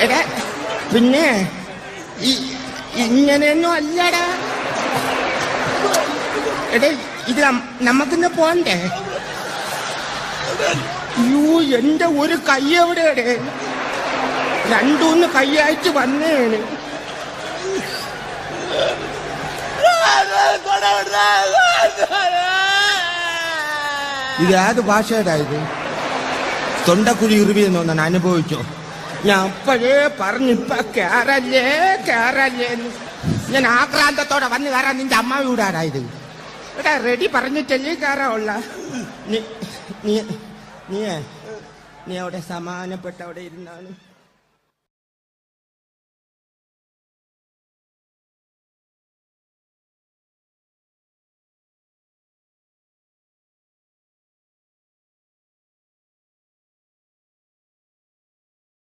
എടാ പിന്നെ ഇങ്ങനെയൊന്നും അല്ലടാ. എടേ ഇത് നമുക്കിന്ന് പോണ്ടേ? യൂ എന്റെ ഒരു കൈ എവിടെയടേ? രണ്ടൂന്ന് കൈയായിട്ട് വന്നേണ്. ഇത് ഏത് ഭാഷയുടെ ഇത്? തൊണ്ടക്കുഴി ഇറുവിയെന്ന് തോന്നാൻ അനുഭവിച്ചോ? ഞാൻ അപ്പോഴേ പറഞ്ഞിപ്പ കേറല്ലേ. ഞാൻ ആക്രാന്തത്തോടെ വന്ന് കയറാൻ നിന്റെ അമ്മ വീടാടായത്. എടാ റെഡി പറഞ്ഞിട്ടല്ലേ കയറാവുള്ള. നീ അവിടെ സമാനപ്പെട്ട അവിടെ ഇരുന്നാണ്.